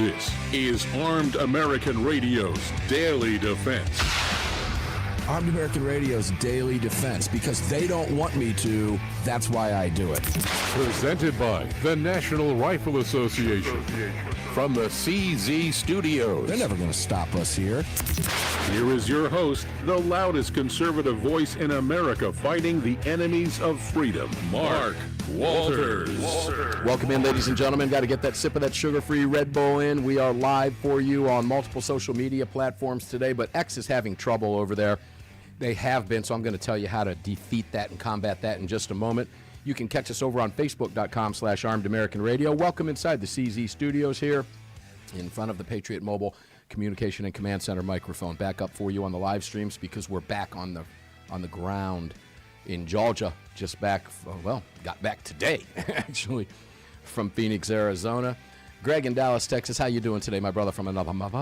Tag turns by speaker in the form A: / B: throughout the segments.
A: This is Armed American Radio's Daily Defense.
B: Armed American Radio's Daily Defense. Because they don't want me to, that's why I do it.
A: Presented by the National Rifle Association. From the CZ Studios.
B: They're never going to stop us here.
A: Here is your host, the loudest conservative voice in America fighting the enemies of freedom, Mark Walters.
B: Welcome in, ladies and gentlemen. Got to get that sip of that sugar-free Red Bull in. We are live for you on multiple social media platforms today, but X is having trouble over there. They have been, so I'm going to tell you how to defeat that and combat that in just a moment. You can catch us over on Facebook.com/Armed American Radio. Welcome inside the CZ Studios here in front of the Patriot Mobile Communication and Command Center microphone. Back up for you on the live streams because we're back on the ground in Georgia. Just back, got back today, actually, from Phoenix, Arizona. Greg in Dallas, Texas. How you doing today, my brother from another mother?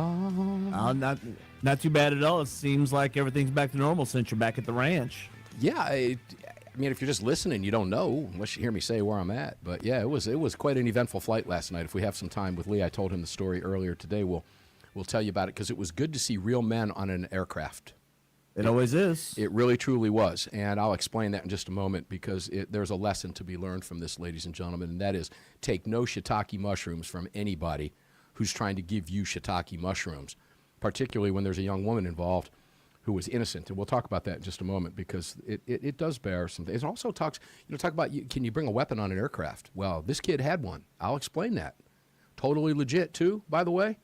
C: Not too bad at all. It seems like everything's back to normal since you're back at the ranch.
B: Yeah, I mean, if you're just listening, you don't know unless you hear me say where I'm at. But yeah, it was quite an eventful flight last night. If we have some time with Lee, I told him the story earlier today. We'll tell you about it because it was good to see real men on an aircraft.
C: It always is.
B: It really, truly was. And I'll explain that in just a moment because there's a lesson to be learned from this, ladies and gentlemen, and that is take no shiitake mushrooms from anybody who's trying to give you shiitake mushrooms, particularly when there's a young woman involved who was innocent. And we'll talk about that in just a moment because it does bear some things. It also talk about can you bring a weapon on an aircraft? Well, this kid had one. I'll explain that. Totally legit, too, by the way.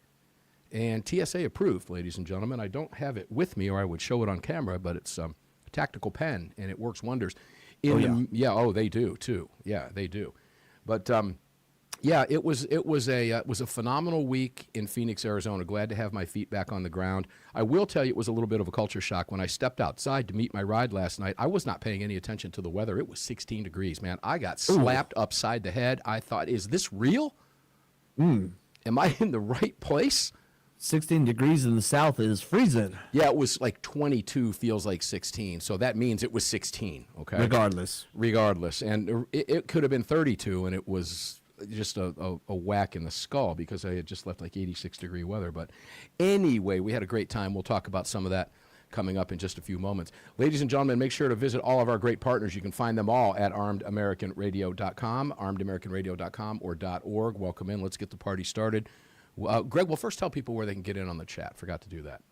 B: And TSA approved, ladies and gentlemen. I don't have it with me or I would show it on camera, but it's a tactical pen, and it works wonders. They do, too. Yeah, they do. But, it was a phenomenal week in Phoenix, Arizona. Glad to have my feet back on the ground. I will tell you it was a little bit of a culture shock. When I stepped outside to meet my ride last night, I was not paying any attention to the weather. It was 16 degrees, man. I got slapped upside the head. I thought, is this real? Am I in the right place?
C: 16 degrees in the south is freezing.
B: Yeah, it was like 22 feels like 16, so that means it was 16, okay? Regardless. And it could have been 32, and it was just a whack in the skull because I had just left like 86-degree weather. But anyway, we had a great time. We'll talk about some of that coming up in just a few moments. Ladies and gentlemen, make sure to visit all of our great partners. You can find them all at armedamericanradio.com, armedamericanradio.com, or .org. Welcome in. Let's get the party started. Greg, we'll first tell people where they can get in on the chat. Forgot to do that.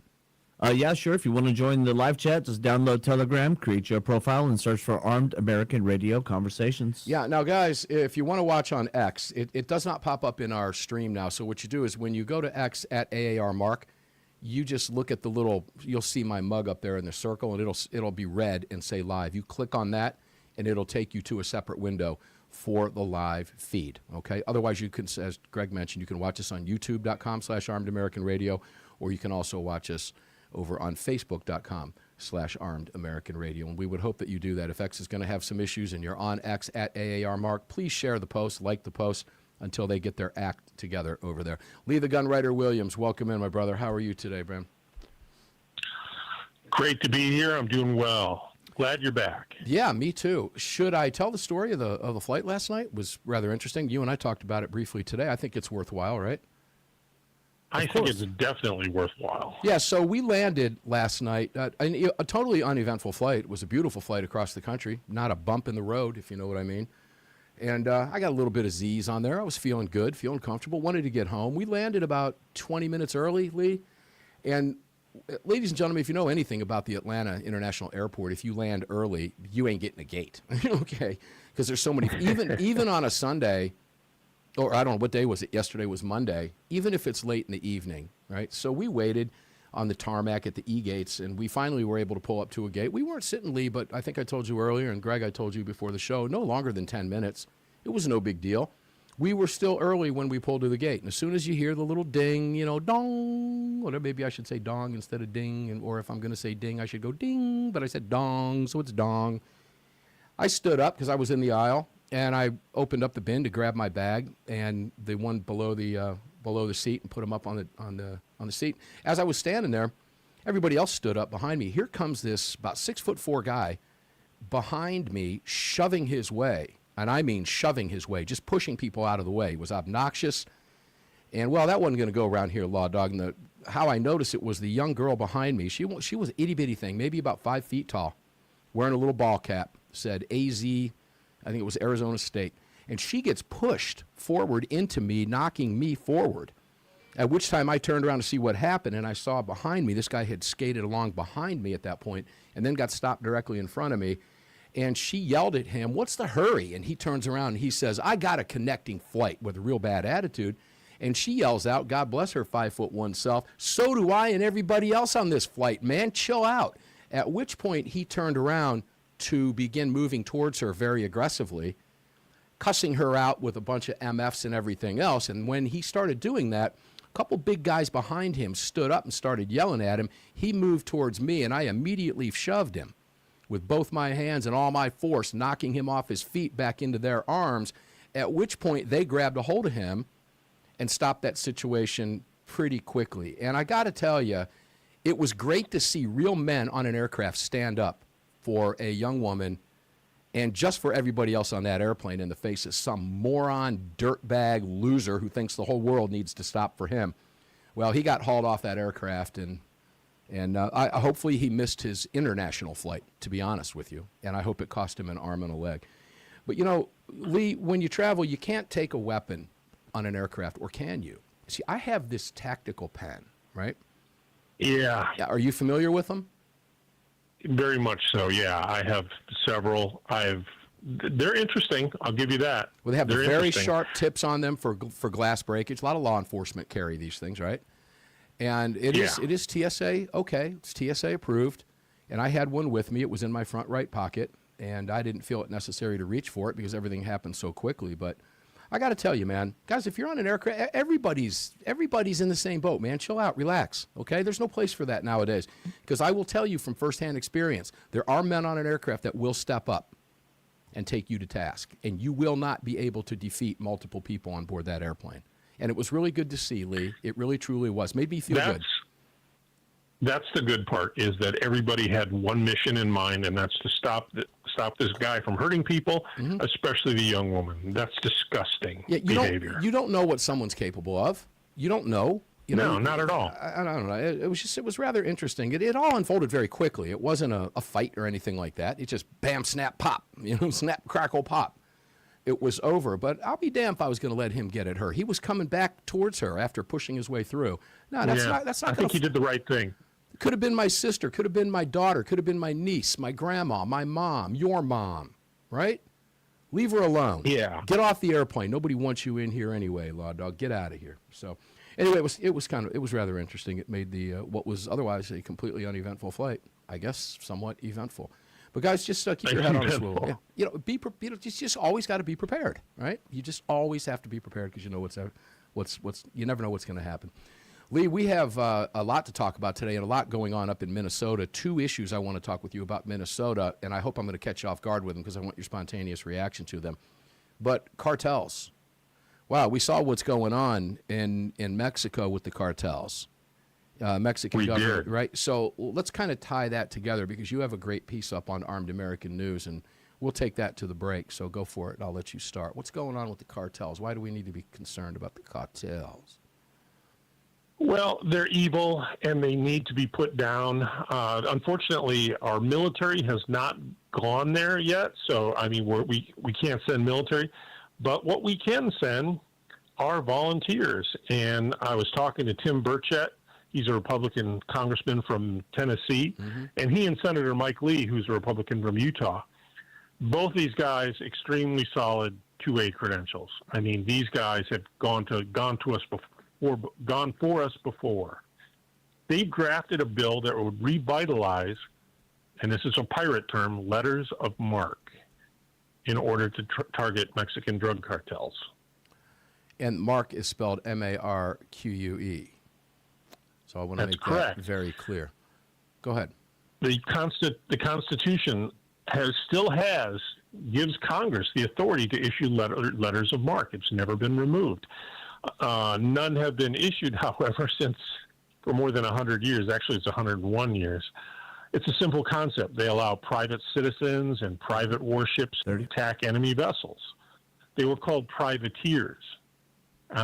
C: Yeah, sure. If you want to join the live chat, just download Telegram, create your profile, and search for Armed American Radio Conversations.
B: Yeah. Now, guys, if you want to watch on X, it does not pop up in our stream now. So what you do is when you go to X at AAR Mark, you just look at you'll see my mug up there in the circle, and it'll be red and say live. You click on that, and it'll take you to a separate window for the live feed, okay? Otherwise, you can, as Greg mentioned, you can watch us on youtube.com/Armed American Radio, or you can also watch us over on facebook.com/Armed American Radio. And we would hope that you do that. If X is going to have some issues and you're on X at AAR Mark, please share the post, like the post, until they get their act together over there. Lee the Gunwriter Williams, welcome in, my brother. How are you today, Bram?
D: Great to be here. I'm doing well. Glad you're back.
B: Yeah, me too. Should I tell the story of the flight last night? It was rather interesting. You and I talked about it briefly today. I think it's worthwhile, right?
D: I think it's definitely worthwhile.
B: Yeah, so we landed last night. A totally uneventful flight. It was a beautiful flight across the country. Not a bump in the road, if you know what I mean. And I got a little bit of Z's on there. I was feeling good, feeling comfortable, wanted to get home. We landed about 20 minutes early, Lee. And ladies and gentlemen, if you know anything about the Atlanta International Airport, if you land early, you ain't getting a gate, okay? Because there's so many, even on a Sunday, or I don't know, what day was it? Yesterday was Monday, even if it's late in the evening, right? So we waited on the tarmac at the E-gates, and we finally were able to pull up to a gate. We weren't sitting, Lee, but I think I told you earlier, and Greg, I told you before the show, no longer than 10 minutes. It was no big deal. We were still early when we pulled to the gate. And as soon as you hear the little ding, dong, or maybe I should say dong instead of ding, or if I'm going to say ding, I should go ding, but I said dong, so it's dong. I stood up because I was in the aisle, and I opened up the bin to grab my bag and the one below the seat and put them up on the seat. As I was standing there, everybody else stood up behind me. Here comes this about 6'4" guy behind me, shoving his way. And I mean shoving his way, just pushing people out of the way. It was obnoxious. And, well, that wasn't going to go around here, Law Dog. And how I noticed it was the young girl behind me. She was an itty-bitty thing, maybe about 5 feet tall, wearing a little ball cap, said AZ, I think it was Arizona State. And she gets pushed forward into me, knocking me forward, at which time I turned around to see what happened, and I saw behind me, this guy had skated along behind me at that point and then got stopped directly in front of me. And she yelled at him, "What's the hurry?" And he turns around and he says, "I got a connecting flight," with a real bad attitude. And she yells out, God bless her 5'1" self, "So do I and everybody else on this flight, man, chill out." At which point he turned around to begin moving towards her very aggressively, cussing her out with a bunch of MFs and everything else. And when he started doing that, a couple big guys behind him stood up and started yelling at him. He moved towards me, and I immediately shoved him with both my hands and all my force, knocking him off his feet back into their arms, at which point they grabbed a hold of him and stopped that situation pretty quickly. And I got to tell you, it was great to see real men on an aircraft stand up for a young woman and just for everybody else on that airplane in the face of some moron, dirtbag loser who thinks the whole world needs to stop for him. Well, he got hauled off that aircraft, and hopefully he missed his international flight, to be honest with you, and I hope it cost him an arm and a leg. But, you know, Lee, when you travel, you can't take a weapon on an aircraft, or can you? See, I have this tactical pen, right?
D: Yeah.
B: Are you familiar with them?
D: Very much so, yeah. I have several. They're interesting, I'll give you that.
B: Well, they have
D: They're
B: very
D: interesting.
B: sharp tips on them for glass breakage. A lot of law enforcement carry these things, right? And it is TSA, okay, it's TSA approved. And I had one with me. It was in my front right pocket, and I didn't feel it necessary to reach for it because everything happened so quickly. But I got to tell you, man, guys, if you're on an aircraft, everybody's in the same boat, man. Chill out, relax, okay? There's no place for that nowadays. Because I will tell you from firsthand experience, there are men on an aircraft that will step up and take you to task, and you will not be able to defeat multiple people on board that airplane. And it was really good to see, Lee. It really, truly was. Made me feel good.
D: That's the good part, is that everybody had one mission in mind, and that's to stop this guy from hurting people, especially the young woman. That's disgusting behavior.
B: You don't know what someone's capable of. You don't know.
D: No, not at all.
B: I don't know. It was rather interesting. It all unfolded very quickly. It wasn't a fight or anything like that. It just bam, snap, pop. Snap, crackle, pop. It was over. But I'll be damned if I was going to let him get at her. He was coming back towards her after pushing his way through. No, that's not.
D: I think he did the right thing.
B: Could have been my sister, could have been my daughter, could have been my niece, my grandma, my mom, your mom, right? Leave her alone.
D: Yeah.
B: Get off the airplane. Nobody wants you in here anyway, Law Dog. Get out of here. So, anyway, it was rather interesting. It made the what was otherwise a completely uneventful flight, I guess, somewhat eventful. But guys, just keep your head on a swivel. Yeah. You just always got to be prepared, right? You just always have to be prepared because you know you never know what's going to happen. Lee, we have a lot to talk about today and a lot going on up in Minnesota. 2 issues I want to talk with you about Minnesota, and I hope I'm going to catch you off guard with them because I want your spontaneous reaction to them. But cartels. Wow, we saw what's going on in Mexico with the cartels. Mexican government, right? So let's kind of tie that together because you have a great piece up on Armed American News, and we'll take that to the break. So go for it. I'll let you start. What's going on with the cartels? Why do we need to be concerned about the cartels?
D: Well, they're evil, and they need to be put down. Unfortunately, our military has not gone there yet, so, I mean, we can't send military. But what we can send are volunteers. And I was talking to Tim Burchett. He's a Republican congressman from Tennessee, and he and Senator Mike Lee, who's a Republican from Utah. Both these guys, extremely solid 2A credentials. I mean, these guys have gone for us before. They've drafted a bill that would revitalize, and this is a pirate term, letters of marque, in order to target Mexican drug cartels.
B: And marque is spelled M-A-R-Q-U-E. So I want to make that very clear. Go ahead.
D: The Constitution gives Congress the authority to issue letters of marque. It's never been removed. None have been issued, however, for more than 100 years. Actually, it's 101 years. It's a simple concept. They allow private citizens and private warships to attack enemy vessels. They were called privateers.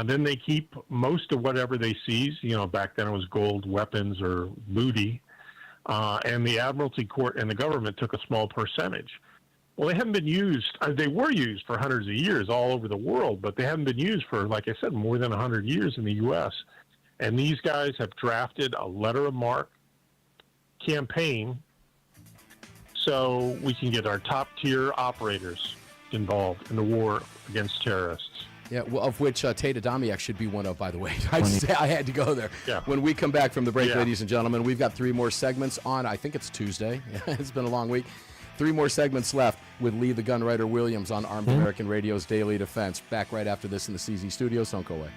D: Then they keep most of whatever they seize. You know, back then it was gold, weapons, or booty. And the Admiralty Court and the government took a small percentage. Well, they haven't been used. They were used for hundreds of years all over the world, but they haven't been used for, like I said, more than 100 years in the U.S. And these guys have drafted a letter of marque campaign so we can get our top-tier operators involved in the war against terrorists.
B: Yeah, well, of which Tate Adamiak should be one of, by the way. I had to go there.
D: Yeah.
B: When we come back from the break,
D: Yeah.
B: ladies and gentlemen, we've got 3 more segments on, I think it's Tuesday. It's been a long week. 3 more segments left with Lee the Gunwriter Williams on Armed American Radio's Daily Defense. Back right after this in the CZ studios. Don't go away.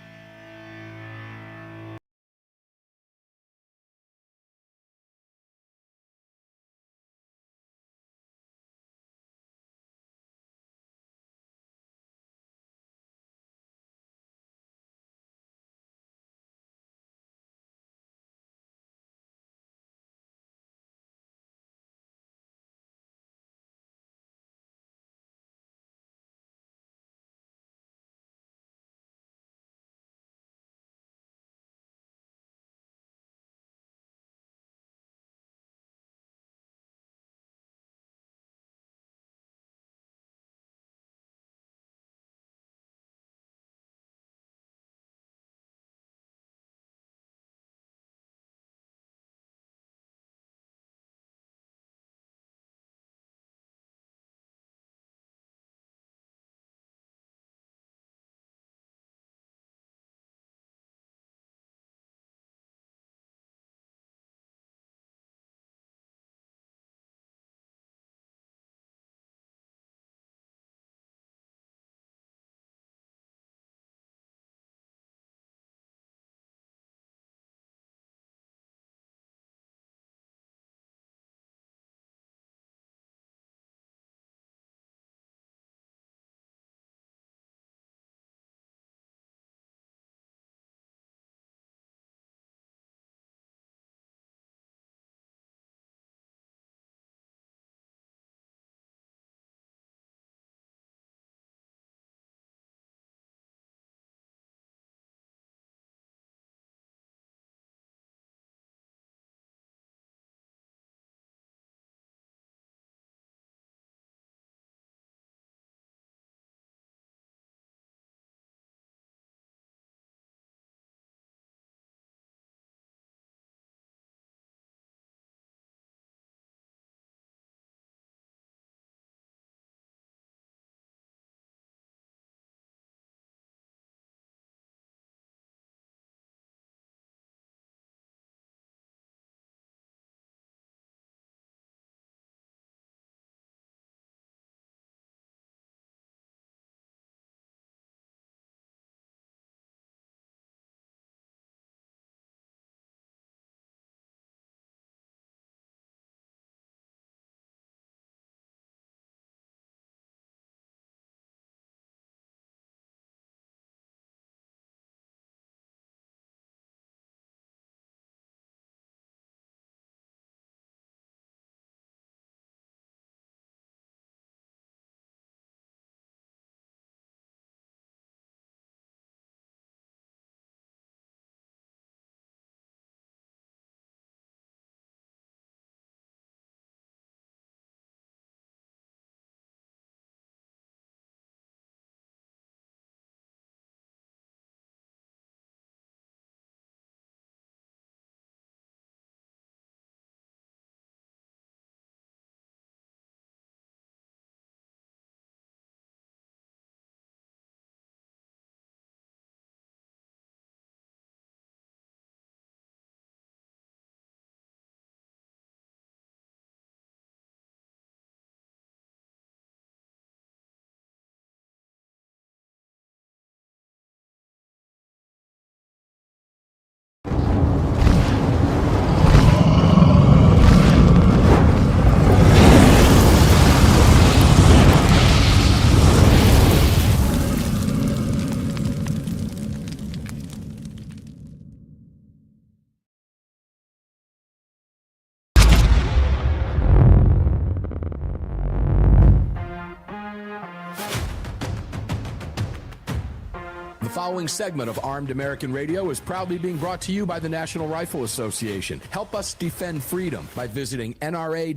B: following segment of Armed American Radio is proudly being brought to you by the National Rifle Association. Help us defend freedom by visiting nra.org/AAR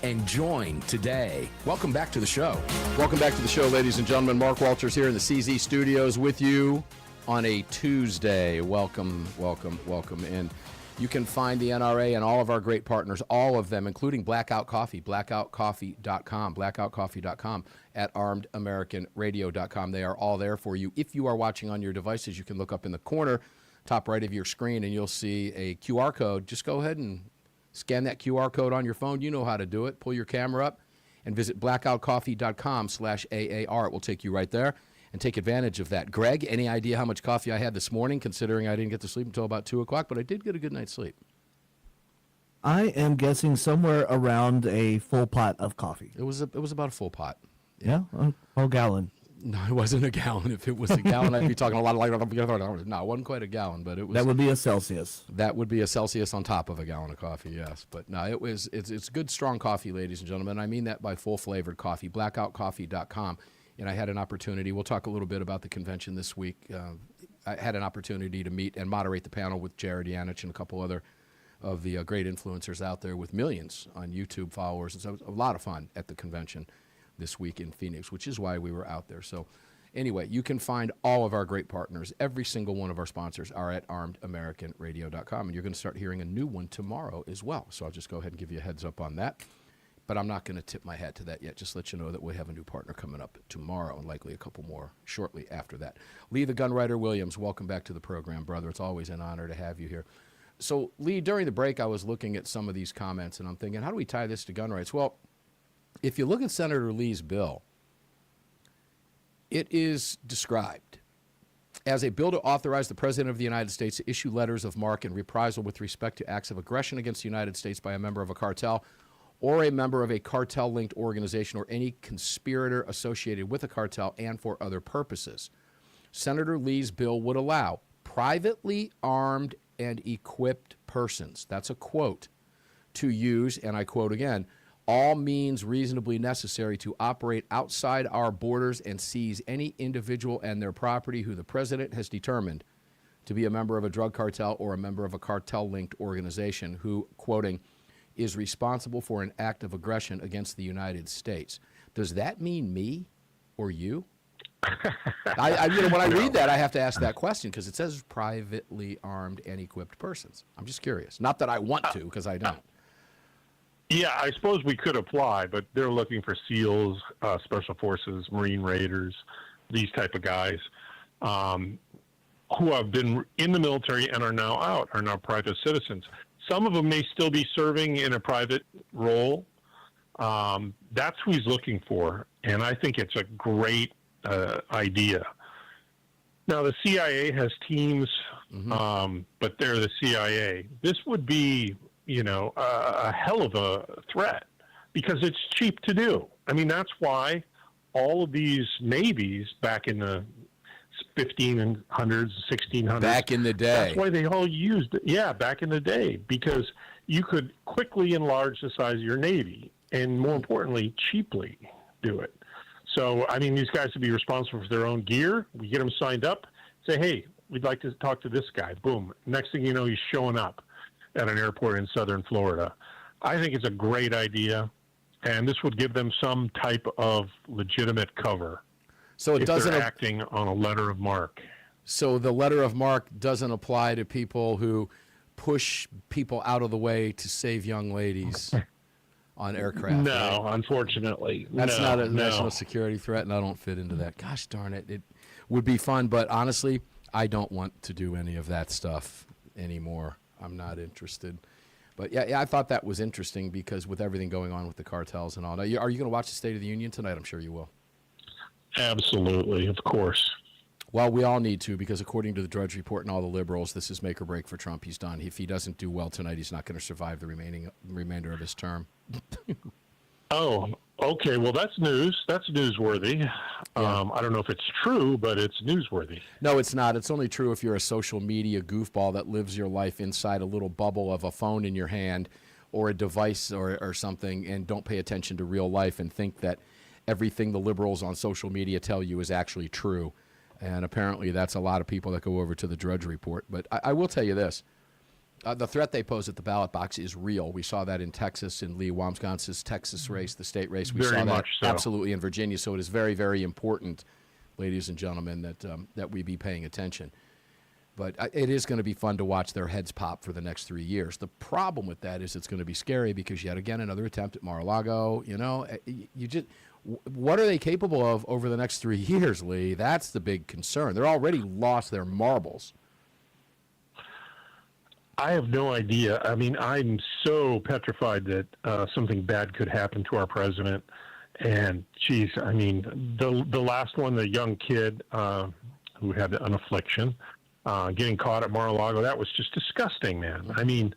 B: and join today. Welcome back to the show. Welcome back to the show, ladies and gentlemen. Mark Walters here in the CZ studios with you on a Tuesday. Welcome, welcome, welcome in. You can find the NRA and all of our great partners, all of them, including Blackout Coffee, blackoutcoffee.com, at armedamericanradio.com. They are all there for you. If you are watching on your devices, you can look up in the corner, top right of your screen, and you'll see a QR code. Just go ahead and scan that QR code on your phone. You know how to do it. Pull your camera up and visit blackoutcoffee.com/AAR. It will take you right there. And take advantage of that. Greg, any idea how much coffee I had this morning, considering I didn't get to sleep until about 2 o'clock, but I did get a good night's sleep?
C: I am guessing somewhere around a full pot of coffee.
B: It was about a full pot.
C: Yeah? A whole gallon.
B: No, it wasn't a gallon. If it was a gallon, I'd be talking a lot of no, it wasn't quite a gallon, but it was.
C: That would be a Celsius.
B: That would be a Celsius on top of a gallon of coffee, yes. But no, it's good, strong coffee, ladies and gentlemen. I mean that by full-flavored coffee, blackoutcoffee.com. And I had an opportunity, we'll talk a little bit about the convention this week. I had an opportunity to meet and moderate the panel with Jared Yanich and a couple other of the great influencers out there with millions on YouTube followers. And so it was a lot of fun at the convention this week in Phoenix, which is why we were out there. So anyway, you can find all of our great partners. Every single one of our sponsors are at armedamericanradio.com. And you're going to start hearing a new one tomorrow as well. So I'll just go ahead and give you a heads up on that. But I'm not going to tip my hat to that yet. Just let you know that we have a new partner coming up tomorrow and likely a couple more shortly after that. Lee the Gunwriter Williams, welcome back to the program, brother. It's always an honor to have you here. So, Lee, during the break, I was looking at some of these comments, and I'm thinking, how do we tie this to gun rights? Well, if you look at Senator Lee's bill, it is described as a bill to authorize the President of the United States to issue letters of marque and reprisal with respect to acts of aggression against the United States by a member of a cartel or a member of a cartel-linked organization or any conspirator associated with a cartel and for other purposes. Senator Lee's bill would allow privately armed and equipped persons, that's a quote, to use, and I quote again, all means reasonably necessary to operate outside our borders and seize any individual and their property who the President has determined to be a member of a drug cartel or a member of a cartel-linked organization who, quoting, is responsible for an act of aggression against the United States. Does that mean me or you? When I read that, I have to ask that question because it says privately armed and equipped persons. I'm just curious. Not that I want to, because I don't.
D: Yeah, I suppose we could apply, but they're looking for SEALs, Special Forces, Marine Raiders, these type of guys who have been in the military and are now out, are now private citizens. Some of them may still be serving in a private role. That's who he's looking for, and I think it's a great idea. Now, the CIA has teams, but they're the CIA. This would be, a hell of a threat because it's cheap to do. I mean, that's why all of these navies back in the 1500s, 1600s.
B: Back in the day.
D: That's why they all used it. Yeah, back in the day, because you could quickly enlarge the size of your Navy and, more importantly, cheaply do it. So, I mean, these guys would be responsible for their own gear. We get them signed up, say, hey, we'd like to talk to this guy. Boom. Next thing you know, he's showing up at an airport in southern Florida. I think it's a great idea, and this would give them some type of legitimate cover.
B: So it doesn't
D: they're acting on a letter of marque.
B: So the letter of marque doesn't apply to people who push people out of the way to save young ladies on aircraft.
D: No,
B: right?
D: Unfortunately.
B: That's not a national security threat, and I don't fit into that. Gosh darn it. It would be fun, but honestly, I don't want to do any of that stuff anymore. I'm not interested. But yeah, I thought that was interesting because with everything going on with the cartels and all. Now, are you going to watch the State of the Union tonight? I'm sure you will.
D: Absolutely, of course.
B: Well, we all need to because according to the Drudge Report and all the liberals, this is make or break for Trump. He's done. If he doesn't do well tonight, he's not going to survive the remainder of his term.
D: Oh, okay. Well, that's news. That's newsworthy.
B: Yeah.
D: I don't know if it's true, but it's newsworthy.
B: No, it's not. It's only true if you're a social media goofball that lives your life inside a little bubble of a phone in your hand or a device or something and don't pay attention to real life and think that everything the liberals on social media tell you is actually true. And apparently that's a lot of people that go over to the Drudge Report. But I will tell you this. The threat they pose at the ballot box is real. We saw that in Texas, in Lee Wamsgance's Texas race, the state race. We
D: Very
B: saw that
D: much so.
B: absolutely in Virginia. So it is very, very important, ladies and gentlemen, that we be paying attention. But it is going to be fun to watch their heads pop for the next 3 years. The problem with that is it's going to be scary because yet again another attempt at Mar-a-Lago. You know, what are they capable of over the next 3 years, Lee? That's the big concern. They're already lost their marbles.
D: I have no idea. I mean, I'm so petrified that something bad could happen to our president. And, geez, I mean, the last one, the young kid who had an affliction, getting caught at Mar-a-Lago, that was just disgusting, man. I mean,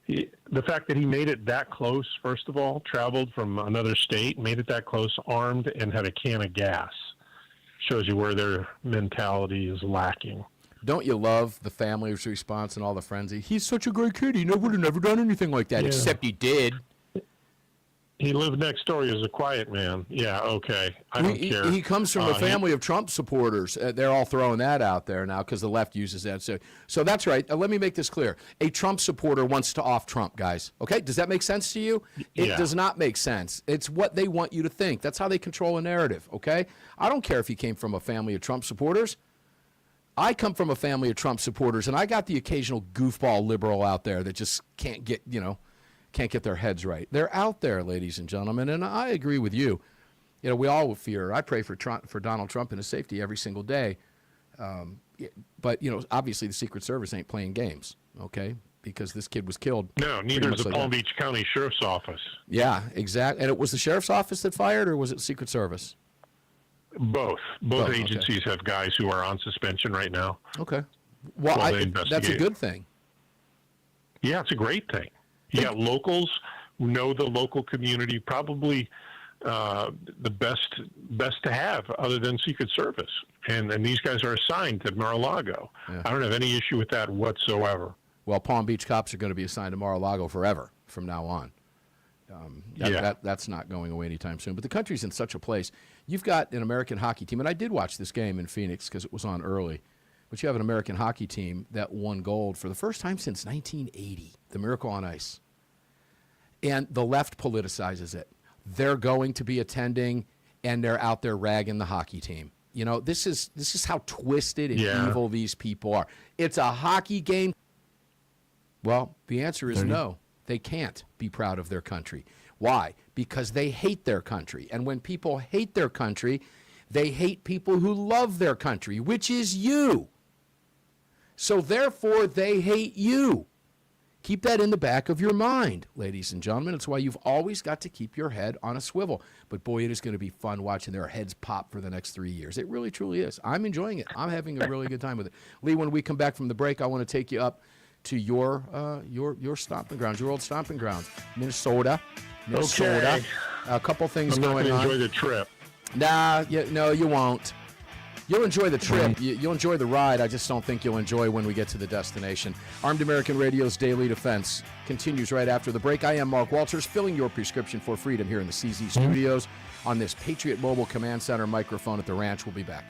D: the fact that he made it that close, first of all, traveled from another state, made it that close, armed, and had a can of gas, shows you where their mentality is lacking.
B: Don't you love the family's response and all the frenzy? He's such a great kid. He would have never done anything like that, except he did.
D: He lived next door. He was a quiet man. Yeah, okay. I don't care.
B: He comes from a family of Trump supporters. They're all throwing that out there now because the left uses that. So that's right. Let me make this clear. A Trump supporter wants to off Trump, guys. Okay? Does that make sense to you? It does not make sense. It's what they want you to think. That's how they control a narrative, okay? I don't care if he came from a family of Trump supporters. I come from a family of Trump supporters, and I got the occasional goofball liberal out there that just can't get their heads right. They're out there, ladies and gentlemen, and I agree with you. You know, we all fear. I pray for Donald Trump and his safety every single day. But, you know, obviously the Secret Service ain't playing games, okay, because this kid was killed.
D: No, neither is the Palm Beach County Sheriff's Office.
B: Yeah, exactly. And it was the Sheriff's Office that fired, or was it Secret Service?
D: Both agencies have guys who are on suspension right now.
B: Okay. Well, that's a good thing.
D: Yeah, it's a great thing. You got locals who know the local community, probably the best to have other than Secret Service. And these guys are assigned to Mar-a-Lago. Yeah. I don't have any issue with that whatsoever.
B: Well, Palm Beach cops are going to be assigned to Mar-a-Lago forever from now on. That's not going away anytime soon. But the country's in such a place. You've got an American hockey team, and I did watch this game in Phoenix because it was on early. But you have an American hockey team that won gold for the first time since 1980, the Miracle on Ice. And the left politicizes it. They're going to be attending, and they're out there ragging the hockey team. You know, this is how twisted and evil these people are. It's a hockey game. Well, the answer is no. They can't be proud of their country. Why? Because they hate their country. And when people hate their country, they hate people who love their country, which is you. So therefore, they hate you. Keep that in the back of your mind, ladies and gentlemen. It's why you've always got to keep your head on a swivel. But boy, it is going to be fun watching their heads pop for the next 3 years. It really, truly is. I'm enjoying it. I'm having a really good time with it. Lee, when we come back from the break, I want to take you up to your stomping grounds, your old stomping grounds, Minnesota.
D: Okay.
B: A couple things going on.
D: Enjoy the trip.
B: No, you won't. You'll enjoy the trip. You'll enjoy the ride. I just don't think you'll enjoy when we get to the destination. Armed American Radio's Daily Defense continues right after the break. I am Mark Walters, filling your prescription for freedom here in the CZ studios on this Patriot Mobile Command Center microphone at the ranch. We'll be back.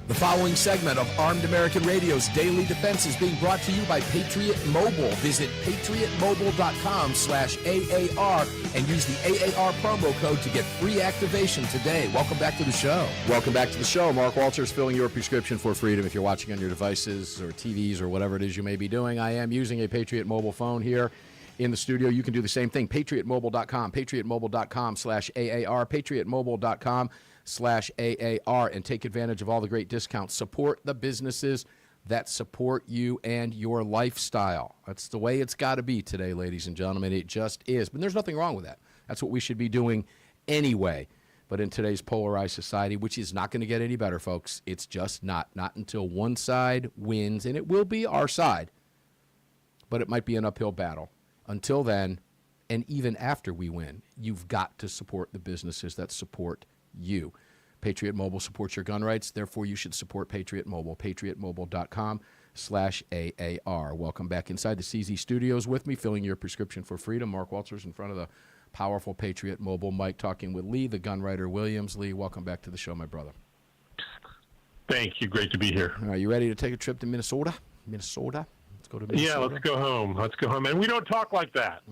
B: The following segment of Armed American Radio's Daily Defense is being brought to you by Patriot Mobile. Visit patriotmobile.com/AAR and use the AAR promo code to get free activation today. Welcome back to the show. Welcome back to the show. Mark Walters filling your prescription for freedom. If you're watching on your devices or TVs or whatever it is you may be doing, I am using a Patriot Mobile phone here in the studio. You can do the same thing. PatriotMobile.com, PatriotMobile.com/AAR, PatriotMobile.com/AAR, and take advantage of all the great discounts. Support the businesses that support you and your lifestyle. That's the way it's got to be today, ladies and gentlemen. It just is. But there's nothing wrong with that. That's what we should be doing anyway. But in today's polarized society, which is not going to get any better, folks, it's just not. Not until one side wins, and it will be our side. But it might be an uphill battle. Until then, and even after we win, you've got to support the businesses that support you. Patriot Mobile supports your gun rights. Therefore, you should support Patriot Mobile. PatriotMobile.com/AAR. Welcome back inside the CZ studios with me, filling your prescription for freedom. Mark Walters in front of the powerful Patriot Mobile mic, talking with Lee, the gun writer Williams. Lee, welcome back to the show, my brother.
D: Thank you. Great to be here.
B: All right, you ready to take a trip to Minnesota? Let's go to Minnesota.
D: Yeah, let's go home. And we don't talk like that.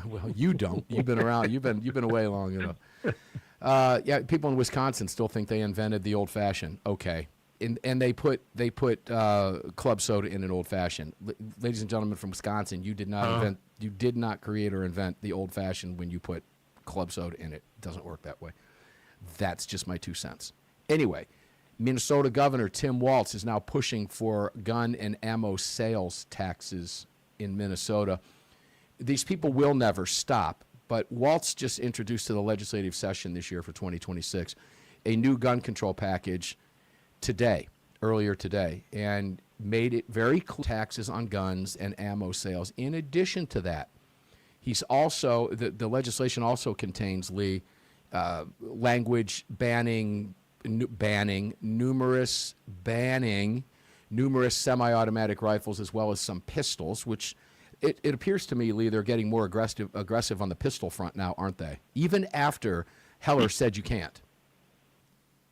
B: Well, you don't. You've been around. You've been away long enough. Yeah, people in Wisconsin still think they invented the old fashioned. Okay, and they put club soda in an old fashioned. Ladies and gentlemen from Wisconsin, you did not create or invent the old fashioned when you put club soda in it. It doesn't work that way. That's just my 2 cents. Anyway, Minnesota Governor Tim Walz is now pushing for gun and ammo sales taxes in Minnesota. These people will never stop. But Walz just introduced to the legislative session this year for 2026 a new gun control package earlier today, and made it very clear taxes on guns and ammo sales. In addition to that, He's also, the legislation also contains, Lee, language banning numerous semi-automatic rifles as well as some pistols, which it appears to me, Lee, they're getting more aggressive on the pistol front now, aren't they? Even after Heller said you can't.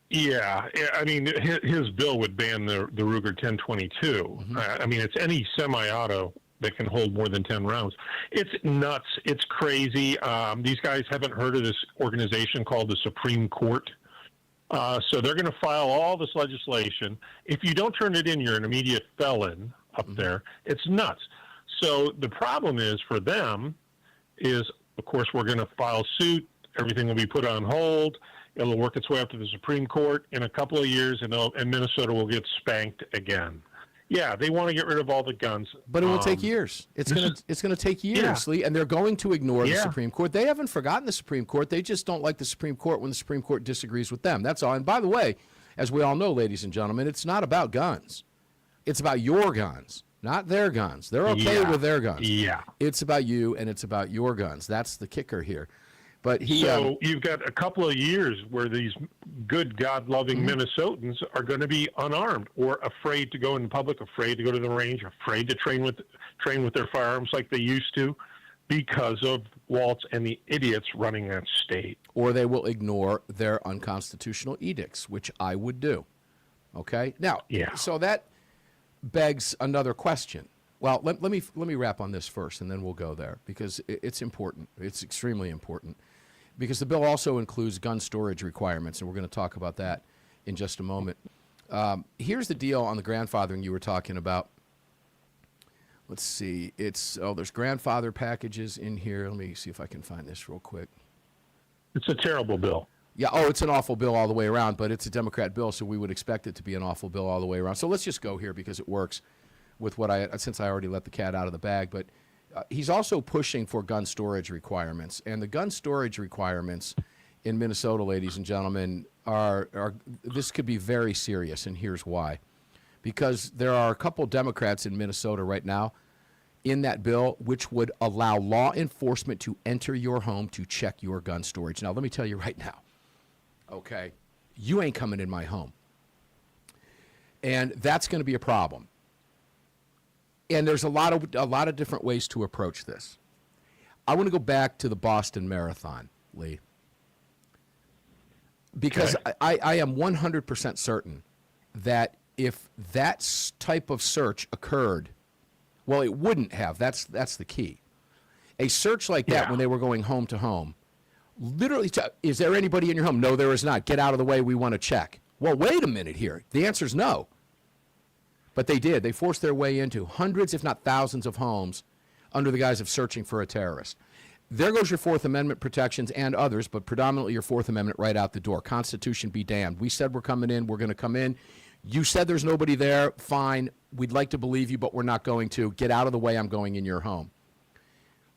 D: Yeah, I mean, his bill would ban the Ruger 1022.
B: Mm-hmm.
D: I mean, it's any semi-auto that can hold more than 10 rounds. It's nuts. It's crazy. These guys haven't heard of this organization called the Supreme Court. So they're going to file all this legislation. If you don't turn it in, you're an immediate felon up there. It's nuts. So the problem is for them is, of course, we're going to file suit. Everything will be put on hold. It'll work its way up to the Supreme Court in a couple of years, and Minnesota will get spanked again. Yeah, they want to get rid of all the guns.
B: But it will take years. It's going to take years, Lee, and they're going to ignore the Supreme Court. They haven't forgotten the Supreme Court. They just don't like the Supreme Court when the Supreme Court disagrees with them. That's all. And by the way, as we all know, ladies and gentlemen, it's not about guns. It's about your guns, not their guns. They're okay with their guns. Yeah. It's about you, and it's about your guns. That's the kicker here. But
D: so you've got a couple of years where these good, God-loving Minnesotans are going to be unarmed or afraid to go in public, afraid to go to the range, afraid to train with their firearms like they used to because of Waltz and the idiots running that state.
B: Or they will ignore their unconstitutional edicts, which I would do. Okay? Now, so that begs another question. Well, let me wrap on this first, and then we'll go there, because it's important. It's extremely important, because the bill also includes gun storage requirements, and we're going to talk about that in just a moment. Here's the deal on the grandfathering you were talking about. Let's see. There's grandfather packages in here. Let me see if I can find this real quick.
D: It's a terrible bill.
B: Yeah, it's an awful bill all the way around, but it's a Democrat bill, so we would expect it to be an awful bill all the way around. So let's just go here because it works with since I already let the cat out of the bag. But he's also pushing for gun storage requirements. And the gun storage requirements in Minnesota, ladies and gentlemen, this could be very serious, and here's why. Because there are a couple Democrats in Minnesota right now in that bill which would allow law enforcement to enter your home to check your gun storage. Now, let me tell you right now, okay, you ain't coming in my home. And that's going to be a problem. And there's a lot of different ways to approach this. I want to go back to the Boston Marathon, Lee, because I am 100% certain that if that type of search occurred, well, it wouldn't have. That's the key. A search like that when they were going home to home, literally, is there anybody in your home? No, there is not. Get out of the way. We want to check. Well, wait a minute here. The answer is no. But they did. They forced their way into hundreds, if not thousands, of homes under the guise of searching for a terrorist. There goes your Fourth Amendment protections and others, but predominantly your Fourth Amendment right out the door. Constitution be damned. We said we're coming in. We're going to come in. You said there's nobody there. Fine. We'd like to believe you, but we're not going to. Get out of the way. I'm going in your home.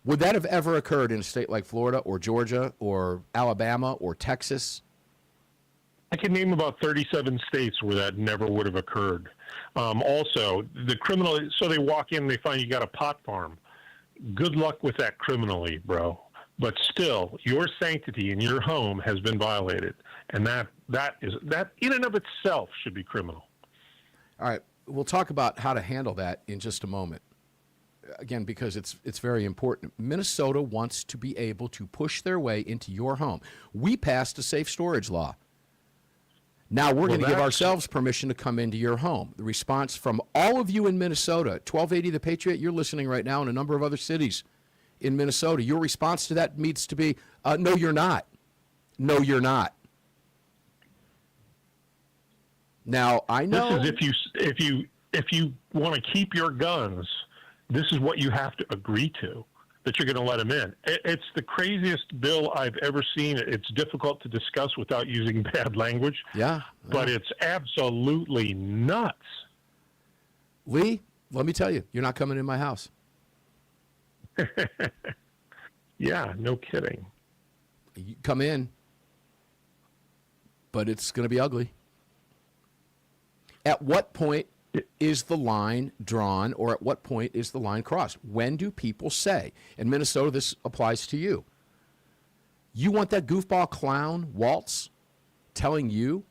B: Would that have ever occurred in a state like Florida or Georgia or Alabama or Texas?
D: I can name about 37 states where that never would have occurred. Also, the criminal, so they walk in, they find you got a pot farm. Good luck with that criminally, bro. But still, your sanctity in your home has been violated. And that in and of itself should be criminal.
B: All right. We'll talk about how to handle that in just a moment. Again, because it's very important. Minnesota wants to be able to push their way into your home. We passed a safe storage law. Now we're going to give ourselves permission to come into your home. The response from all of you in Minnesota, 1280 The Patriot, you're listening right now in a number of other cities in Minnesota. Your response to that needs to be, no, you're not. No, you're not. Now, I know.
D: This is if you want to keep your guns, this is what you have to agree to, that you're going to let them in. It's the craziest bill I've ever seen. It's difficult to discuss without using bad language.
B: Yeah.
D: But it's absolutely nuts.
B: Lee, let me tell you, you're not coming in my house.
D: Yeah, no kidding.
B: You come in, but it's going to be ugly. At what point is the line drawn, or at what point is the line crossed? When do people say, in Minnesota, this applies to you, you want that goofball clown, Waltz, telling you,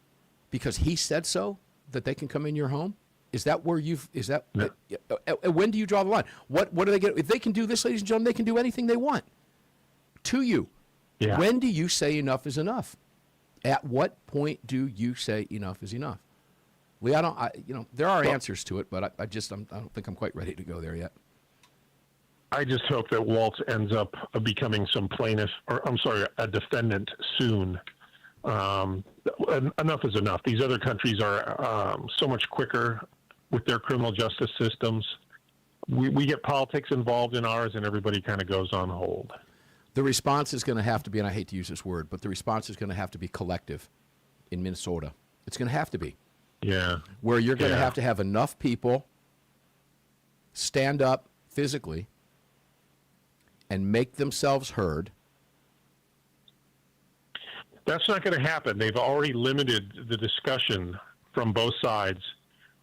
B: because he said so, that they can come in your home? Is that where
D: No.
B: When do you draw the line? What do they get? If they can do this, ladies and gentlemen, they can do anything they want to you.
D: Yeah.
B: When do you say enough is enough? At what point do you say enough is enough? Lee, there are answers to it, but I don't think I'm quite ready to go there yet.
D: I just hope that Waltz ends up becoming some plaintiff, or I'm sorry, a defendant soon. Enough is enough. These other countries are so much quicker with their criminal justice systems. We get politics involved in ours, and everybody kind of goes on hold.
B: The response is going to have to be, and I hate to use this word, but the response is going to have to be collective in Minnesota. It's going to have to be.
D: Yeah.
B: Where you're going to have enough people stand up physically and make themselves heard.
D: That's not going to happen. They've already limited the discussion from both sides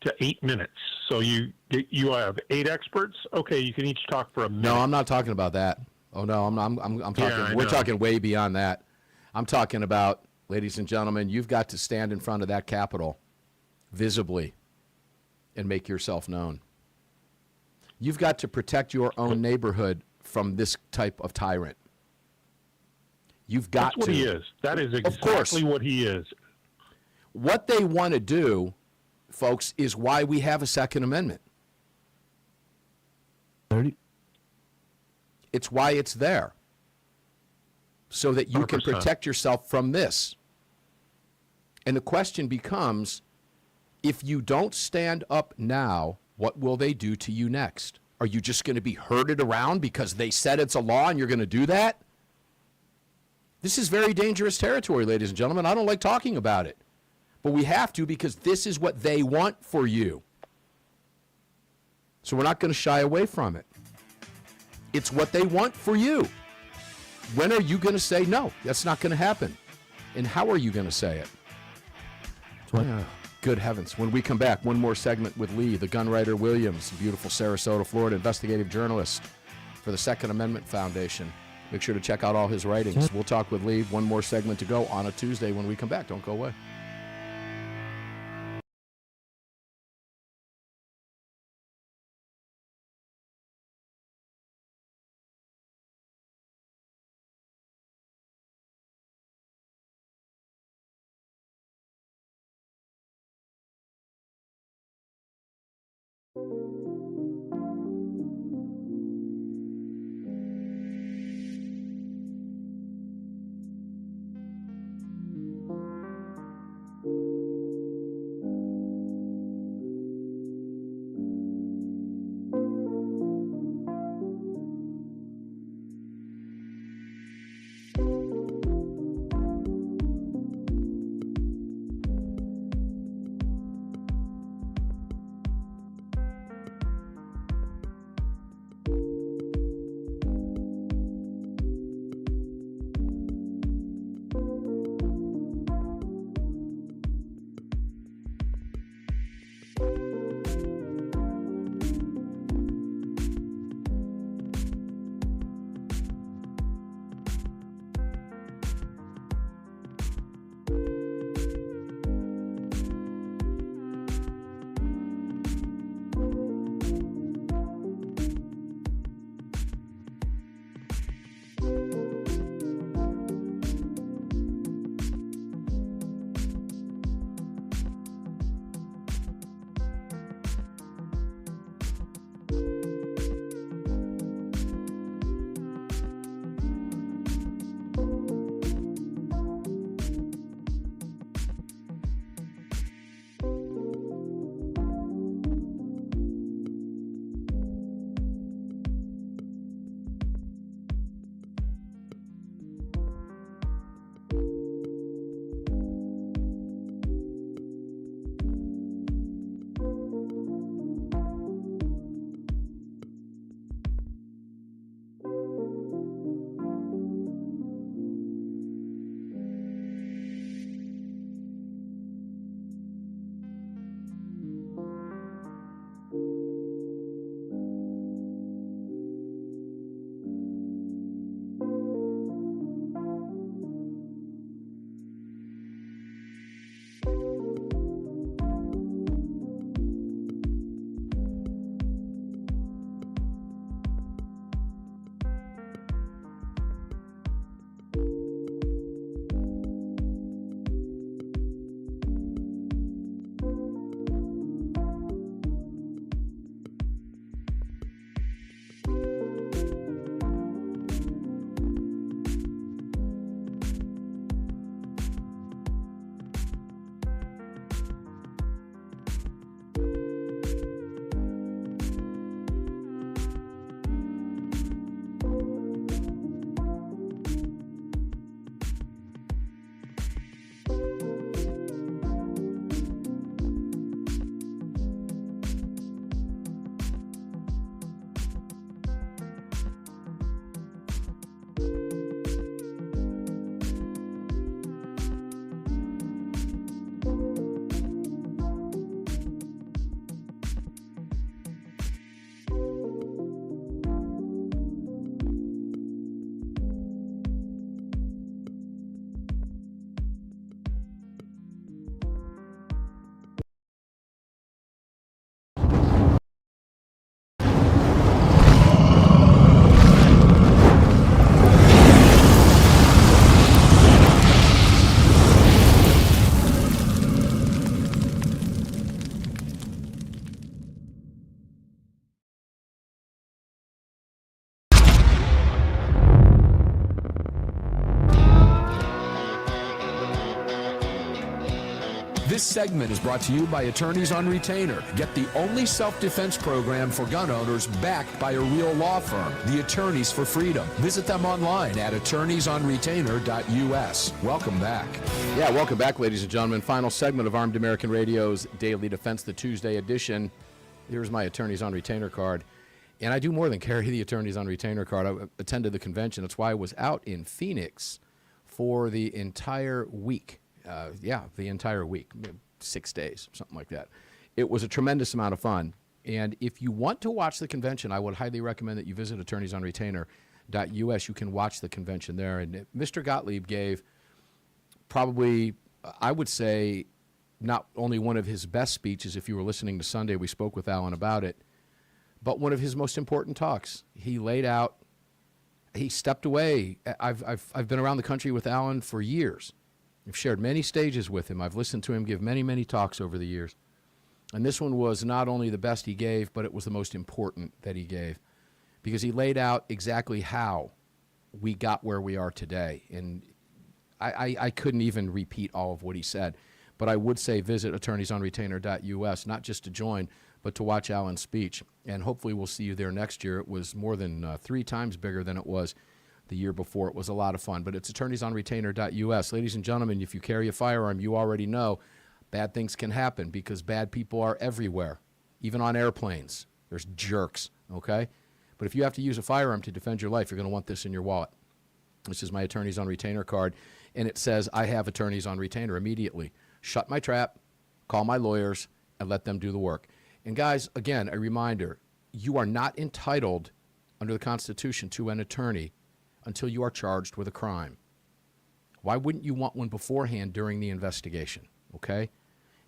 D: to 8 minutes. So you have 8 experts. Okay, you can each talk for a minute.
B: No, I'm not talking about that. Oh no, I'm talking.
D: Yeah,
B: we're talking way beyond that. I'm talking about, ladies and gentlemen, you've got to stand in front of that Capitol visibly and make yourself known. You've got to protect your own neighborhood from this type of tyrant. You've got
D: That's what
B: to.
D: he is. That is
B: Of course.
D: exactly what he is.
B: What they want to do, folks, is why we have a Second Amendment.
C: 30.
B: It's why it's there. So that you can
D: 100%.
B: protect yourself from this. And the question becomes, if you don't stand up now, what will they do to you next? Are you just going to be herded around because they said it's a law and you're going to do that? This is very dangerous territory, ladies and gentlemen. I don't like talking about it. But we have to, because this is what they want for you. So we're not going to shy away from it. It's what they want for you. When are you going to say, no, that's not going to happen? And how are you going to say it? Good heavens. When we come back, one more segment with Lee, the gun writer Williams, beautiful Sarasota, Florida, investigative journalist for the Second Amendment Foundation. Make sure to check out all his writings. We'll talk with Lee. One more segment to go on a Tuesday when we come back. Don't go away. This segment is brought to you by Attorneys on Retainer. Get the only self-defense program for gun owners backed by a real law firm, the Attorneys for Freedom. Visit them online at attorneysonretainer.us. Welcome back. Yeah, welcome back, ladies and gentlemen. Final segment of Armed American Radio's Daily Defense, the Tuesday edition. Here's my Attorneys on Retainer card. And I do more than carry the Attorneys on Retainer card. I attended the convention. That's why I was out in Phoenix for the entire week. The entire week, 6 days, something like that. It was a tremendous amount of fun. And if you want to watch the convention, I would highly recommend that you visit attorneysonretainer.us. You can watch the convention there. And Mr. Gottlieb gave probably, I would say, not only one of his best speeches. If you were listening to Sunday, we spoke with Alan about it, but one of his most important talks. He laid out, he stepped away. I've been around the country with Alan for years. I've shared many stages with him. I've listened to him give many, many talks over the years. And this one was not only the best he gave, but it was the most important that he gave, because he laid out exactly how we got where we are today. And I couldn't even repeat all of what he said, but I would say visit attorneysonretainer.us, not just to join, but to watch Alan's speech. And hopefully we'll see you there next year. It was more than 3 times bigger than it was the year before. It was a lot of fun, but it's attorneysonretainer.us. Ladies and gentlemen, if you carry a firearm, you already know bad things can happen, because bad people are everywhere, even on airplanes. There's jerks, okay? But if you have to use a firearm to defend your life, you're going to want this in your wallet. This is my Attorneys on Retainer card, and it says I have Attorneys on Retainer immediately. Shut my trap, call my lawyers, and let them do the work. And guys, again, a reminder, you are not entitled under the Constitution to an attorney until you are charged with a crime. Why wouldn't you want one beforehand during the investigation, okay?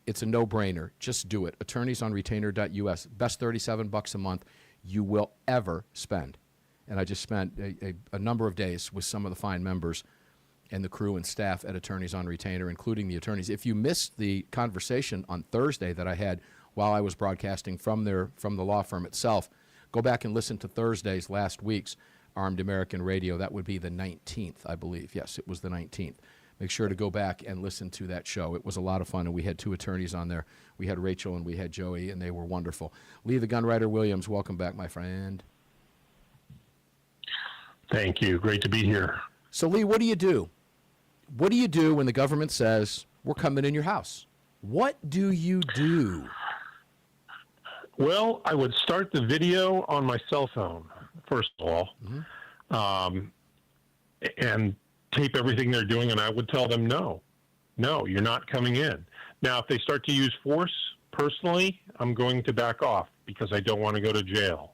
B: It's a no-brainer. Just do it. Attorneysonretainer.us. Best $37 a month you will ever spend. And I just spent a number of days with some of the fine members and the crew and staff at Attorneys on Retainer, including the attorneys. If you missed the conversation on Thursday that I had while I was broadcasting from the law firm itself, go back and listen to Thursday's, last week's Armed American Radio. That would be the 19th, I believe. Yes, it was the 19th. Make sure to go back and listen to that show. It was a lot of fun, and we had 2 attorneys on there. We had Rachel and we had Joey, and they were wonderful. Lee the Gunwriter Williams, welcome back, my friend.
D: Thank you. Great to be here.
B: So, Lee, what do you do? What do you do when the government says, we're coming in your house? What do you do?
D: Well, I would start the video on my cell phone, first of all, and tape everything they're doing, and I would tell them, no, you're not coming in. Now, if they start to use force, personally, I'm going to back off, because I don't want to go to jail,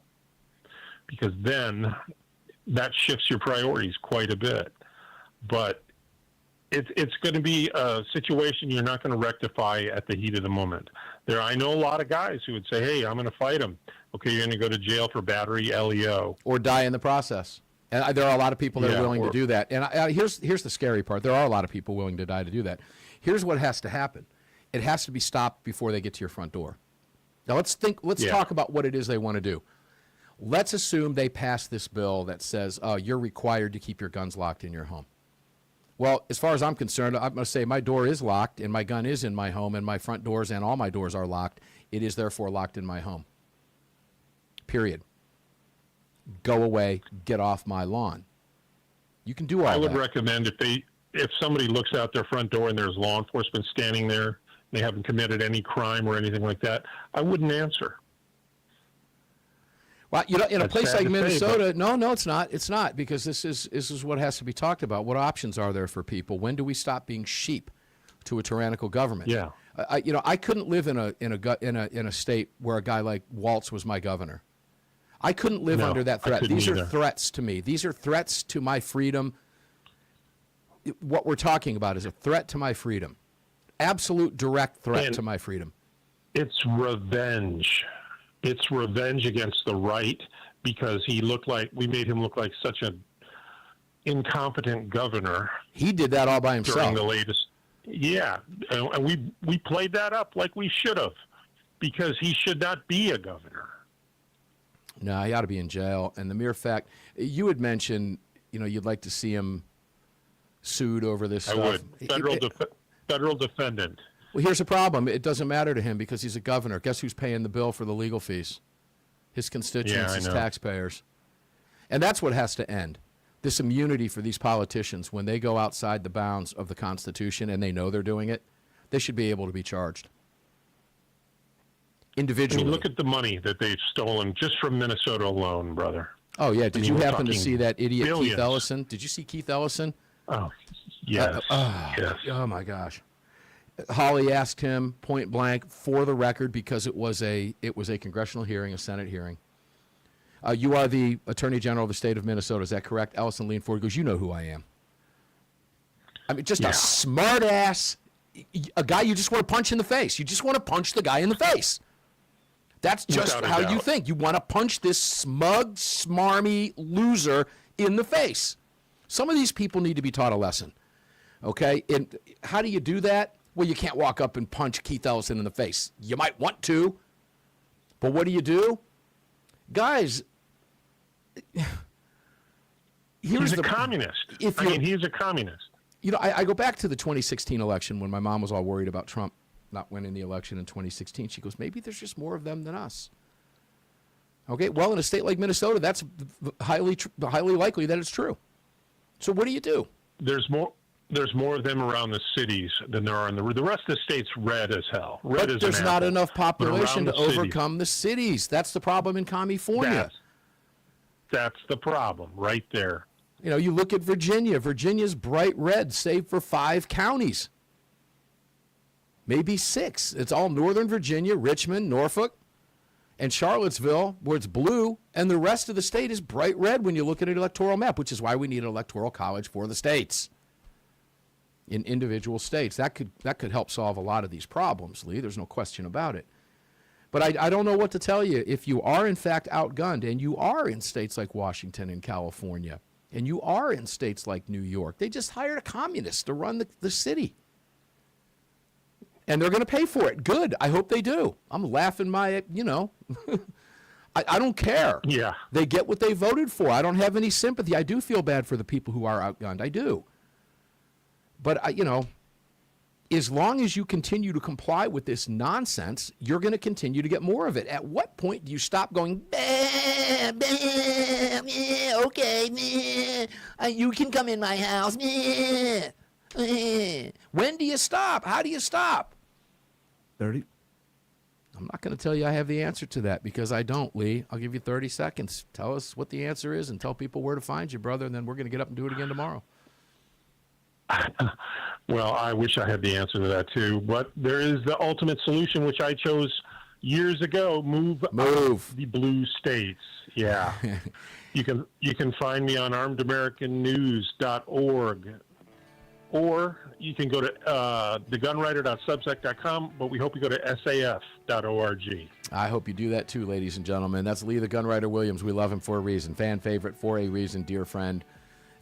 D: because then that shifts your priorities quite a bit. But it's going to be a situation you're not going to rectify at the heat of the moment. I know a lot of guys who would say, hey, I'm going to fight them. Okay, you're going to go to jail for battery, LEO.
B: Or die in the process. And there are a lot of people that are willing to do that. And here's the scary part. There are a lot of people willing to die to do that. Here's what has to happen. It has to be stopped before they get to your front door. Now, let's talk about what it is they want to do. Let's assume they pass this bill that says, you're required to keep your guns locked in your home. Well, as far as I'm concerned, I'm going to say my door is locked and my gun is in my home and my front doors and all my doors are locked. It is therefore locked in my home. Period. Go away, get off my lawn. You can do all that.
D: I would recommend if somebody looks out their front door and there's law enforcement standing there, they haven't committed any crime or anything like that, I wouldn't answer.
B: Well, in a place like Minnesota, no, it's not. It's not, because this is what has to be talked about. What options are there for people? When do we stop being sheep to a tyrannical government?
D: Yeah.
B: I couldn't live in a state where a guy like Waltz was my governor. I couldn't live under that threat. These are threats to me. These are threats to my freedom. What we're talking about is a threat to my freedom. Absolute direct threat to my freedom.
D: It's revenge. It's revenge against the right, because we made him look like such an incompetent governor.
B: He did that all by himself.
D: During the latest. Yeah. And we played that up like we should have, because he should not be a governor.
B: No, he ought to be in jail. And the mere fact, you had mentioned, you'd like to see him sued over this stuff.
D: I would. Federal defendant.
B: Well, here's the problem. It doesn't matter to him because he's a governor. Guess who's paying the bill for the legal fees? His constituents, his taxpayers. And that's what has to end. This immunity for these politicians, when they go outside the bounds of the Constitution and they know they're doing it, they should be able to be charged. Individually.
D: I mean, look at the money that they've stolen just from Minnesota alone, brother.
B: Oh, yeah. Did you happen to see that idiot
D: billions.
B: Keith Ellison? Did you see Keith Ellison?
D: Oh, yes. Yes.
B: Oh, my gosh. Holly asked him point blank, for the record, because it was a congressional hearing, a Senate hearing. You are the Attorney General of the state of Minnesota. Is that correct? Ellison leaned forward and goes, you know who I am. I mean, just a smart ass, a guy you just want to punch in the face. You just want to punch the guy in the face. That's just how you think. You want to punch this smug, smarmy loser in the face. Some of these people need to be taught a lesson. Okay? And how do you do that? Well, you can't walk up and punch Keith Ellison in the face. You might want to, but what do? Guys,
D: he's a communist. He's a communist.
B: You know, I go back to the 2016 election when my mom was all worried about Trump not winning the election in 2016. She goes, maybe there's just more of them than us. Okay, well, in a state like Minnesota, that's highly likely that it's true. So what do you do? There's more of them around the cities than there are in the rest of the state's red as hell. But there's not enough population to overcome the cities. That's the problem in California.
D: That's the problem right there.
B: You know, you look at Virginia. Virginia's bright red, save for 5 counties. Maybe 6. It's all Northern Virginia, Richmond, Norfolk, and Charlottesville, where it's blue, and the rest of the state is bright red when you look at an electoral map, which is why we need an electoral college for the states. In individual states. That could help solve a lot of these problems, Lee. There's no question about it. But I don't know what to tell you. If you are, in fact, outgunned, and you are in states like Washington and California, and you are in states like New York, they just hired a communist to run the city. And they're going to pay for it. Good. I hope they do. I'm laughing my, I don't care.
D: Yeah.
B: They get what they voted for. I don't have any sympathy. I do feel bad for the people who are outgunned. I do. But, as long as you continue to comply with this nonsense, you're going to continue to get more of it. At what point do you stop going, bah, bah, bah, okay, you can come in my house. When do you stop? How do you stop?
C: 30.
B: I'm not going to tell you I have the answer to that because I don't, Lee. I'll give you 30 seconds. Tell us what the answer is and tell people where to find you, brother, and then we're going to get up and do it again tomorrow.
D: Well, I wish I had the answer to that too, but there is the ultimate solution, which I chose years ago. Move the blue states. Yeah. You can find me on armedamericannews.org, or you can go to thegunwriter.substack.com, but we hope you go to saf.org.
B: I hope you do that too, ladies and gentlemen. That's Lee the Gunwriter Williams. We love him for a reason. Fan favorite for a reason. Dear friend.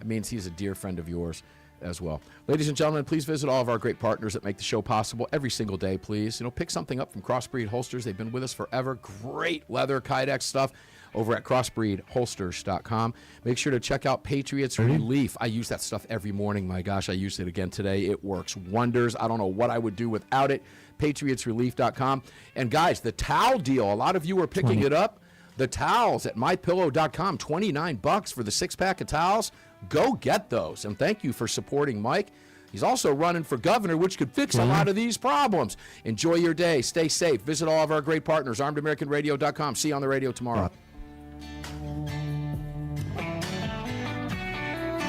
B: It means he's a dear friend of yours as well. Ladies and gentlemen, please visit all of our great partners that make the show possible every single day, please. Pick something up from Crossbreed Holsters. They've been with us forever. Great leather Kydex stuff over at crossbreedholsters.com. Make sure to check out Patriots Relief. I use that stuff every morning. My gosh, I used it again today. It works wonders. I don't know what I would do without it. PatriotsRelief.com. And guys, the towel deal, a lot of you are picking it up. The towels at mypillow.com, $29 for the 6-pack of towels. Go get those. And thank you for supporting Mike. He's also running for governor, which could fix a lot of these problems. Enjoy your day. Stay safe. Visit all of our great partners, armedamericanradio.com. See you on the radio tomorrow.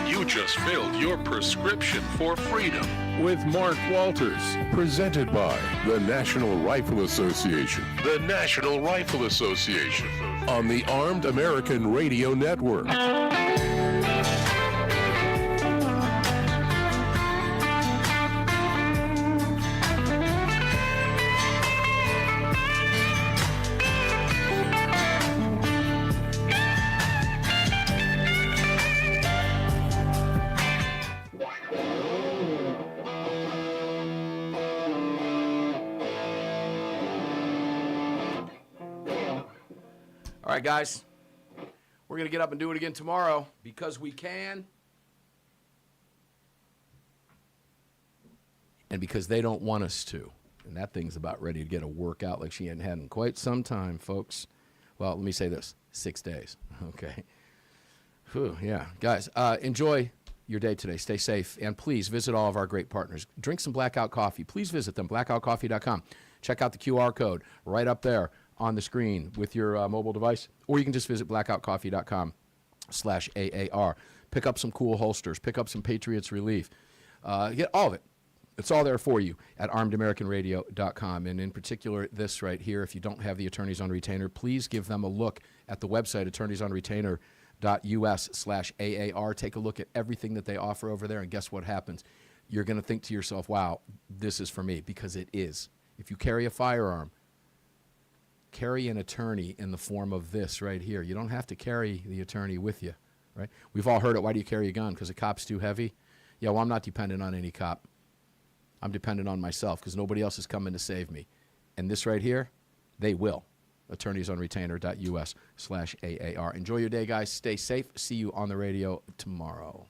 A: You just filled your prescription for freedom with Mark Walters, presented by the National Rifle Association. The National Rifle Association on the Armed American Radio Network.
B: All right, guys, we're going to get up and do it again tomorrow because we can and because they don't want us to. And that thing's about ready to get a workout like she hadn't had in quite some time, folks. Well, let me say this, 6 days, okay? Whew, yeah. Guys, enjoy your day today. Stay safe. And please visit all of our great partners. Drink some Blackout Coffee. Please visit them, blackoutcoffee.com. Check out the QR code right up there on the screen with your mobile device. Or you can just visit blackoutcoffee.com/AAR. Pick up some cool holsters. Pick up some Patriots Relief. Get all of it. It's all there for you at armedamericanradio.com. And in particular, this right here, if you don't have the attorneys on retainer, please give them a look at the website, attorneysonretainer.us/AAR. Take a look at everything that they offer over there, and guess what happens? You're going to think to yourself, wow, this is for me, because it is. If you carry a firearm, carry an attorney in the form of this right here. You don't have to carry the attorney with you, right? We've all heard it. Why do you carry a gun? Because a cop's too heavy? Yeah, well, I'm not dependent on any cop. I'm dependent on myself because nobody else is coming to save me. And this right here, they will. attorneysonretainer.us/AAR. Enjoy your day, guys. Stay safe. See you on the radio tomorrow.